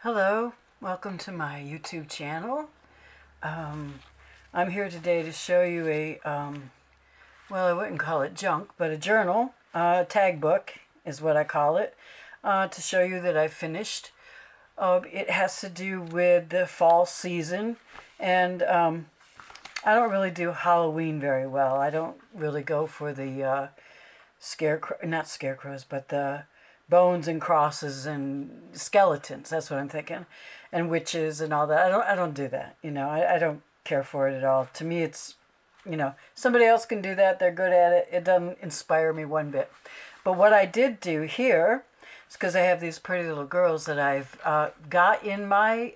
Hello, welcome to my YouTube channel. I'm here today to show you well, I wouldn't call it junk, but a journal, tag book is what I call it, to show you that I finished. It has to do with the fall season, and I don't really do Halloween very well. I don't really go for the not scarecrows, but the bones and crosses and skeletons. That's what I'm thinking, and witches and all that. I don't do that. I don't care for it at all. To me, it's somebody else can do that. They're good at it. It doesn't inspire me one bit. But what I did do here is because I have these pretty little girls that I've got in my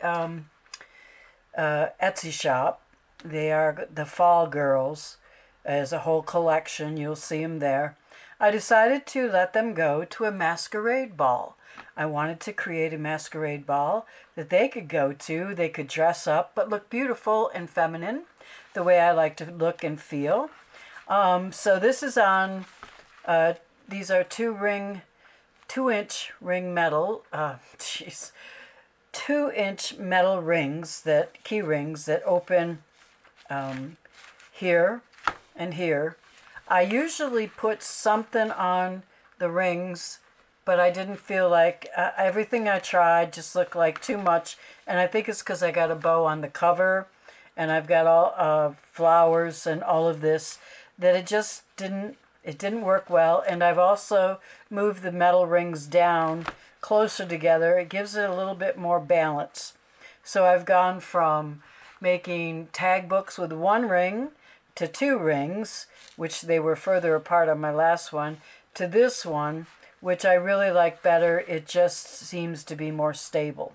Etsy shop. They are the Fall Girls as a whole collection. You'll see them there. I decided to let them go to a masquerade ball. I wanted to create a masquerade ball that they could go to. They could dress up but look beautiful and feminine, the way I like to look and feel. So this is on, these are 2-inch ring metal, 2-inch metal rings, key rings that open here and here. I usually put something on the rings, but I didn't feel like everything I tried just looked like too much. And I think it's because I got a bow on the cover and I've got all flowers and all of this, that it just didn't work well. And I've also moved the metal rings down closer together. It gives it a little bit more balance. So I've gone from making tag books with 1 ring to 2 rings, which they were further apart on my last one, to this one, which I really like better. It just seems to be more stable.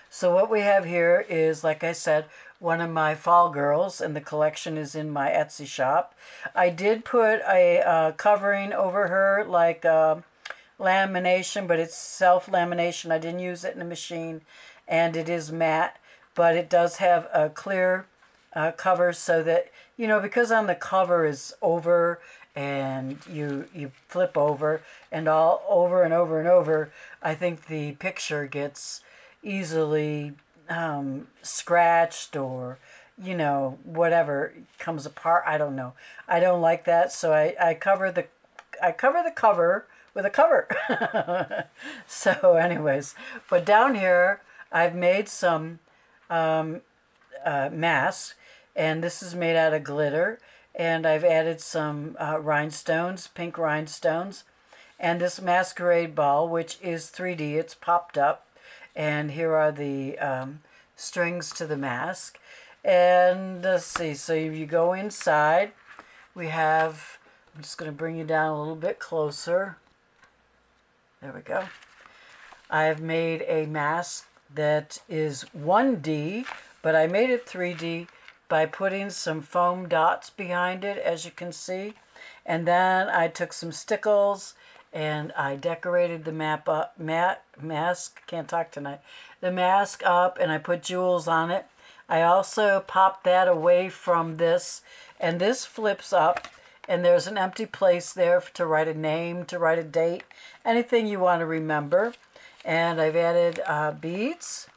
So what we have here is, like I said, one of my Fall Girls, and the collection is in my Etsy shop. I did put a covering over her, like lamination, but it's self-lamination. I didn't use it in a machine, and it is matte, but it does have a clear cover, so that, because on the cover is over and you flip over and all over and over and over, I think the picture gets easily scratched, or whatever comes apart. I don't know. I don't like that, so I cover the cover with a cover. So anyways, but down here I've made some masks, and this is made out of glitter, and I've added some rhinestones, pink rhinestones, and this masquerade ball, which is 3D. It's popped up, and here are the strings to the mask. And let's see, so if you go inside, we have, I'm just going to bring you down a little bit closer. There we go. I've made a mask that is 1D, but I made it 3D by putting some foam dots behind it, as you can see. And then I took some stickles and I decorated the mask, can't talk tonight, the mask up, and I put jewels on it. I also popped that away from this, and this flips up, and there's an empty place there to write a name, to write a date, anything you want to remember. And I've added beads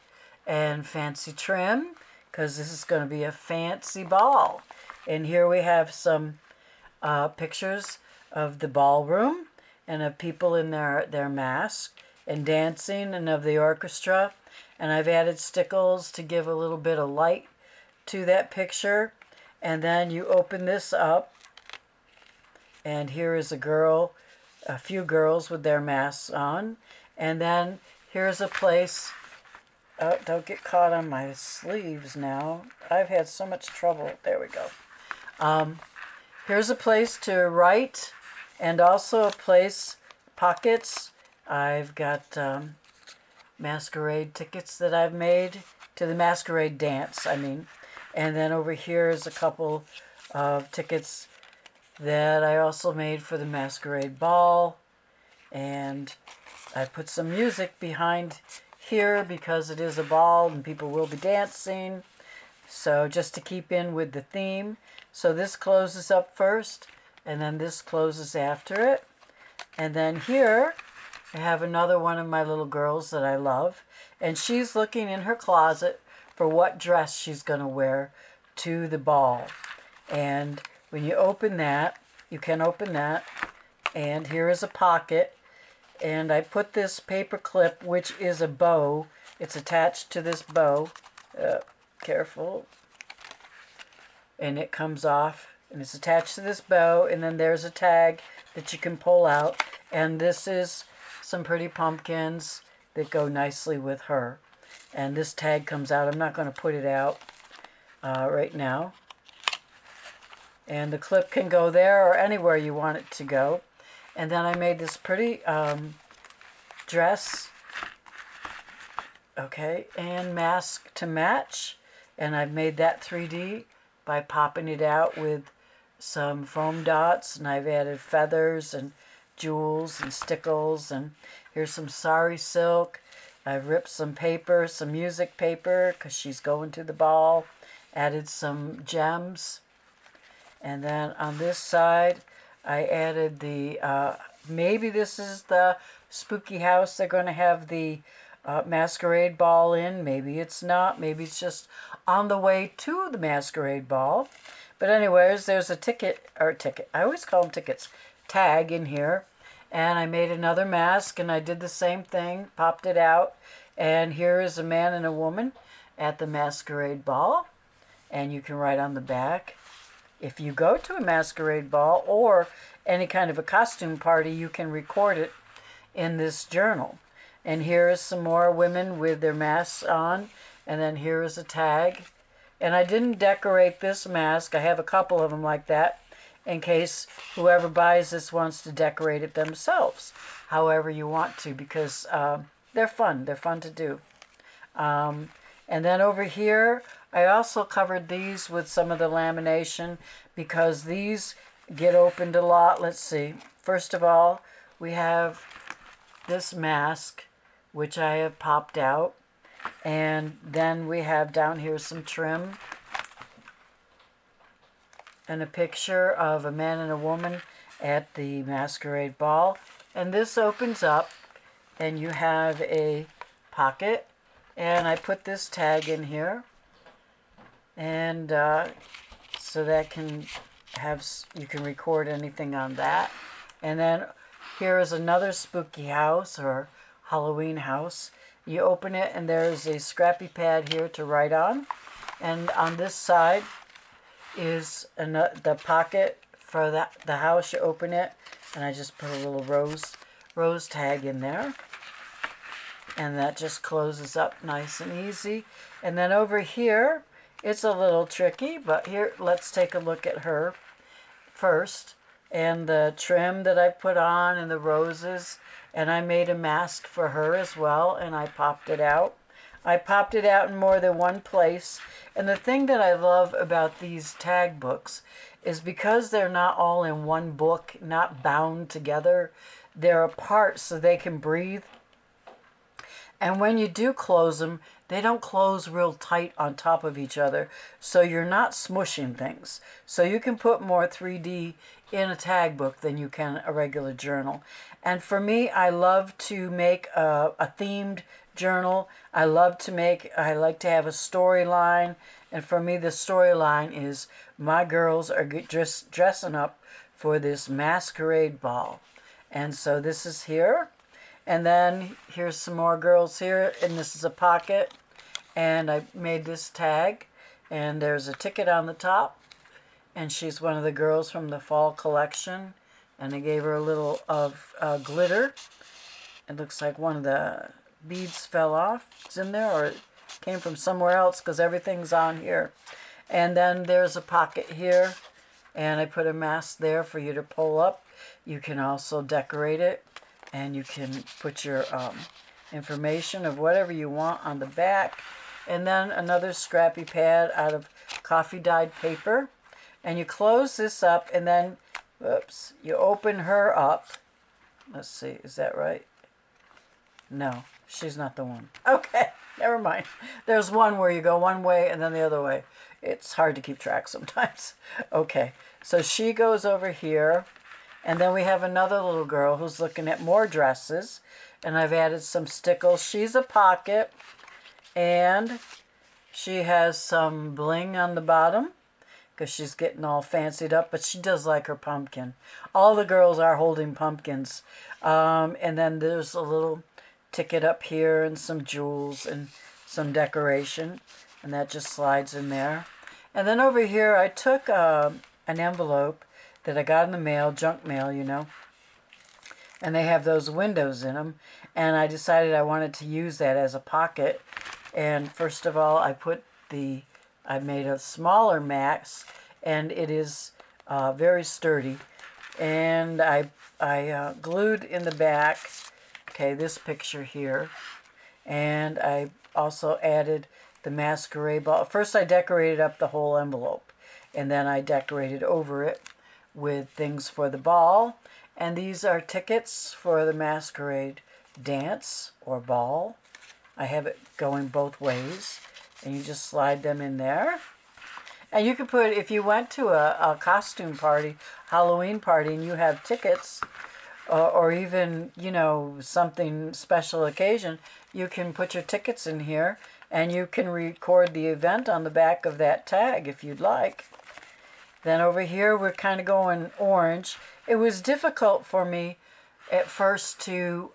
and fancy trim, because this is going to be a fancy ball. And here we have some pictures of the ballroom and of people in their masks and dancing, and of the orchestra. And I've added stickles to give a little bit of light to that picture. And then you open this up, and here is a few girls with their masks on. And then here's a place. Oh, don't get caught on my sleeves now. I've had so much trouble. There we go. Here's a place to write, and also a place, pockets. I've got masquerade tickets that I've made to the masquerade dance, I mean. And then over here is a couple of tickets that I also made for the masquerade ball. And I put some music behind here because it is a ball and people will be dancing, so just to keep in with the theme. So this closes up first, and then this closes after it. And then here I have another one of my little girls that I love, and she's looking in her closet for what dress she's going to wear to the ball. And when you open that, you can open that, and here is a pocket, and I put this paper clip, which is a bow. It's attached to this bow. Careful. And it comes off, and it's attached to this bow, and then there's a tag that you can pull out, and this is some pretty pumpkins that go nicely with her. And this tag comes out. I'm not going to put it out right now. And the clip can go there or anywhere you want it to go. And then I made this pretty dress, okay, and mask to match. And I've made that 3D by popping it out with some foam dots, and I've added feathers and jewels and stickles, and here's some sari silk. I've ripped some paper, some music paper, because she's going to the ball. Added some gems. And then on this side, I added the, maybe this is the spooky house they're going to have the Masquerade Ball in. Maybe it's not. Maybe it's just on the way to the Masquerade Ball. But anyways, there's a ticket, I always call them tickets, tag in here. And I made another mask, and I did the same thing, popped it out. And here is a man and a woman at the Masquerade Ball. And you can write on the back. If you go to a Masquerade Ball or any kind of a costume party, you can record it in this journal. And here is some more women with their masks on. And then here is a tag. And I didn't decorate this mask. I have a couple of them like that, in case whoever buys this wants to decorate it themselves, however you want to, because they're fun. They're fun to do. And then over here, I also covered these with some of the lamination, because these get opened a lot. Let's see. First of all, we have this mask, which I have popped out. And then we have down here some trim and a picture of a man and a woman at the Masquerade Ball. And this opens up, and you have a pocket, and I put this tag in here, and so that can have, you can record anything on that. And then here is another spooky house or Halloween house. You open it, and there's a scrappy pad here to write on. And on this side is the pocket for the house. You open it, and I just put a little rose tag in there. And that just closes up nice and easy. And then over here, it's a little tricky, but here, let's take a look at her first. And the trim that I put on, and the roses. And I made a mask for her as well, and I popped it out. I popped it out in more than one place. And the thing that I love about these tag books is because they're not all in one book, not bound together, they're apart so they can breathe. And when you do close them, they don't close real tight on top of each other, so you're not smushing things. So you can put more 3D in a tag book than you can a regular journal. And for me, I love to make a themed journal. I like to have a storyline. And for me, the storyline is my girls are just dressing up for this Masquerade Ball. And so this is here. And then here's some more girls here. And this is a pocket. And I made this tag. And there's a ticket on the top. And she's one of the girls from the fall collection. And I gave her a little of glitter. It looks like one of the beads fell off. It's in there, or it came from somewhere else, because everything's on here. And then there's a pocket here. And I put a mask there for you to pull up. You can also decorate it. And you can put your information of whatever you want on the back. And then another scrappy pad out of coffee dyed paper. And you close this up, and then, oops, you open her up. Let's see, is that right? No, she's not the one. Okay, never mind. There's one where you go one way and then the other way. It's hard to keep track sometimes. Okay, so she goes over here, And then we have another little girl who's looking at more dresses. And I've added some stickles. She's a pocket. And she has some bling on the bottom because she's getting all fancied up. But she does like her pumpkin. All the girls are holding pumpkins. And then there's a little ticket up here and some jewels and some decoration. And that just slides in there. And then over here I took an envelope that I got in the mail, junk mail, you know. And they have those windows in them. And I decided I wanted to use that as a pocket. And first of all, I made a smaller max, and it is very sturdy. And I glued in the back, okay, this picture here. And I also added the Masquerade Ball. First I decorated up the whole envelope, and then I decorated over it with things for the ball. And these are tickets for the Masquerade dance or ball. I have it going both ways, and you just slide them in there. And you could put, if you went to a costume party, Halloween party, and you have tickets, or even, you know, something special occasion, you can put your tickets in here, and you can record the event on the back of that tag if you'd like. Then over here, we're kind of going orange. It was difficult for me at first to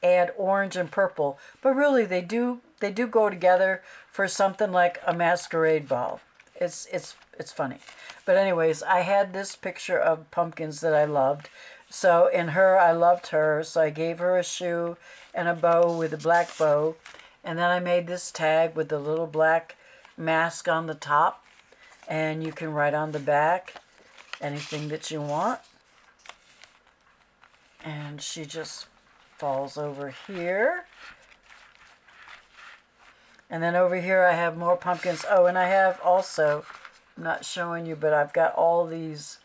add orange and purple, but really they do go together for something like a masquerade ball. It's funny. But anyways, I had this picture of pumpkins that I loved. So in her, I loved her, so I gave her a shoe and a bow with a black bow. And then I made this tag with the little black mask on the top. And you can write on the back anything that you want. And she just falls over here. And then over here I have more pumpkins. Oh, and I have also, I'm not showing you, but I've got all these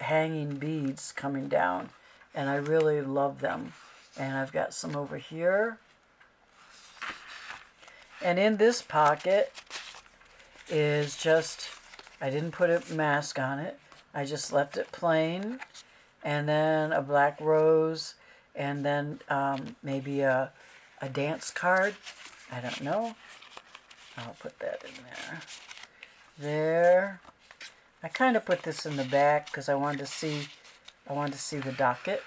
hanging beads coming down. And I really love them. And I've got some over here. And in this pocket is just, I didn't put a mask on it. I just left it plain. And then a black rose. And then maybe a dance card. I don't know. I'll put that in there. There. I kind of put this in the back because I wanted to see the docket.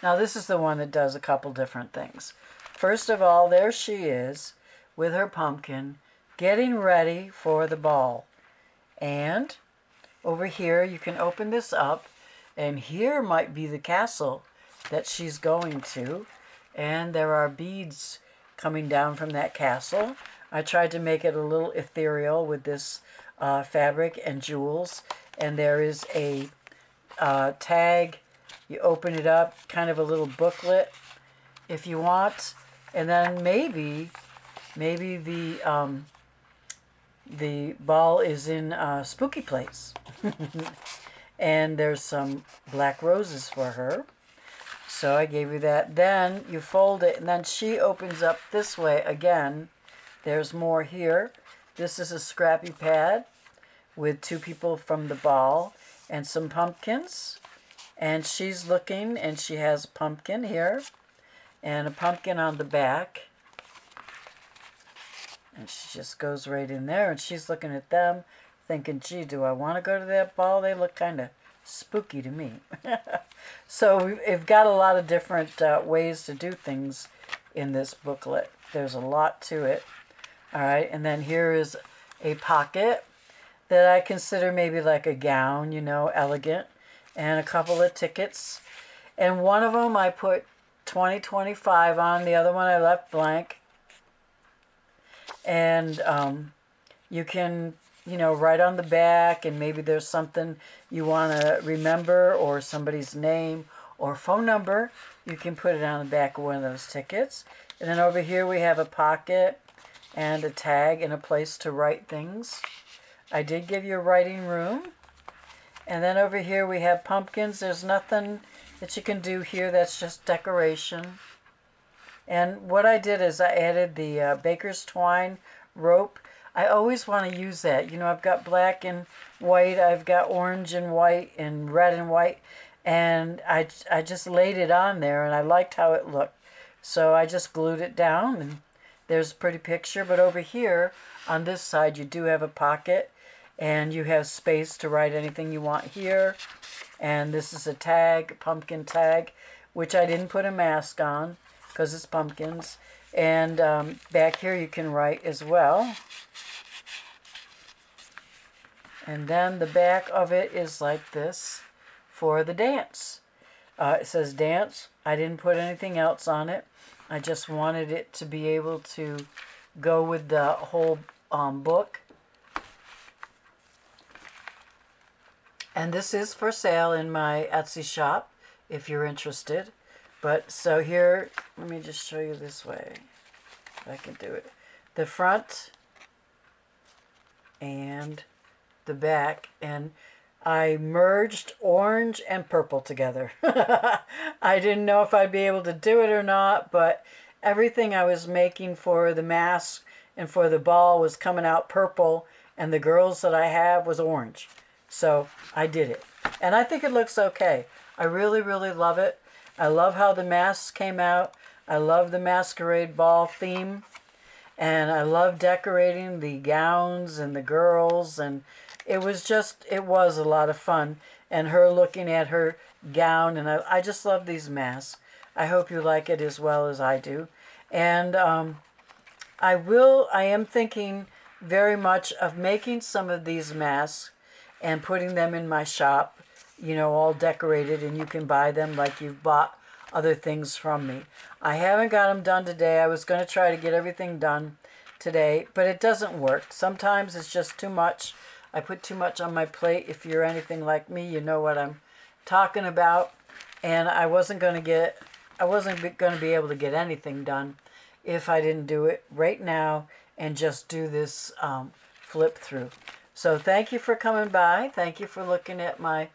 Now this is the one that does a couple different things. First of all, there she is with her pumpkin getting ready for the ball. And over here you can open this up, and here might be the castle that she's going to. And there are beads coming down from that castle. I tried to make it a little ethereal with this fabric and jewels. And there is a tag. You open it up, kind of a little booklet if you want. And then maybe the ball is in a spooky place. And there's some black roses for her. So I gave you that. Then you fold it, and then she opens up this way again. There's more here. This is a scrappy pad with two people from the ball and some pumpkins. And she's looking, and she has a pumpkin here and a pumpkin on the back. And she just goes right in there, and she's looking at them thinking, gee, do I want to go to that ball? They look kind of spooky to me. So we've got a lot of different ways to do things in this booklet. There's a lot to it. All right, and then here is a pocket that I consider maybe like a gown, you know, elegant, and a couple of tickets. And one of them I put 2025 on, the other one I left blank. And you can, you know, write on the back, and maybe there's something you want to remember, or somebody's name or phone number. You can put it on the back of one of those tickets. And then over here we have a pocket and a tag and a place to write things. I did give you a writing room. And then over here we have pumpkins. There's nothing that you can do here. That's just decoration. And what I did is I added the baker's twine rope. I always want to use that. You know, I've got black and white. I've got orange and white and red and white. and I just laid it on there, and I liked how it looked. So I just glued it down, and there's a pretty picture. But over here on this side, you do have a pocket, and you have space to write anything you want here. And this is a tag, pumpkin tag, which I didn't put a mask on because it's pumpkins. And back here you can write as well. And then the back of it is like this for the dance. It says dance. I didn't put anything else on it. I just wanted it to be able to go with the whole book. And this is for sale in my Etsy shop if you're interested. But so here, let me just show you this way. If I can do it. The front and the back, and I merged orange and purple together. I didn't know if I'd be able to do it or not, but everything I was making for the mask and for the ball was coming out purple, and the girls that I have was orange. So I did it, and I think it looks okay. I really, really love it. I love how the masks came out. I love the Masquerade Ball theme, and I love decorating the gowns and the girls, and it was a lot of fun. And her looking at her gown, and I just love these masks. I hope you like it as well as I do. And I am thinking very much of making some of these masks and putting them in my shop, you know, all decorated, and you can buy them like you've bought other things from me. I haven't got them done today. I was going to try to get everything done today, but it doesn't work. Sometimes it's just too much. I put too much on my plate. If you're anything like me, you know what I'm talking about. And I wasn't going to be able to get anything done if I didn't do it right now and just do this flip through. So thank you for coming by. Thank you for looking at my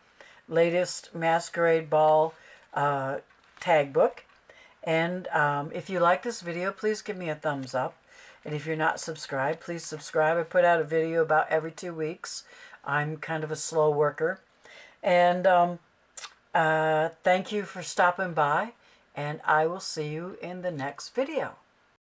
latest Masquerade Ball tag book. And if you like this video, please give me a thumbs up. And if you're not subscribed, please subscribe. I put out a video about every 2 weeks. I'm kind of a slow worker. And thank you for stopping by. And I will see you in the next video.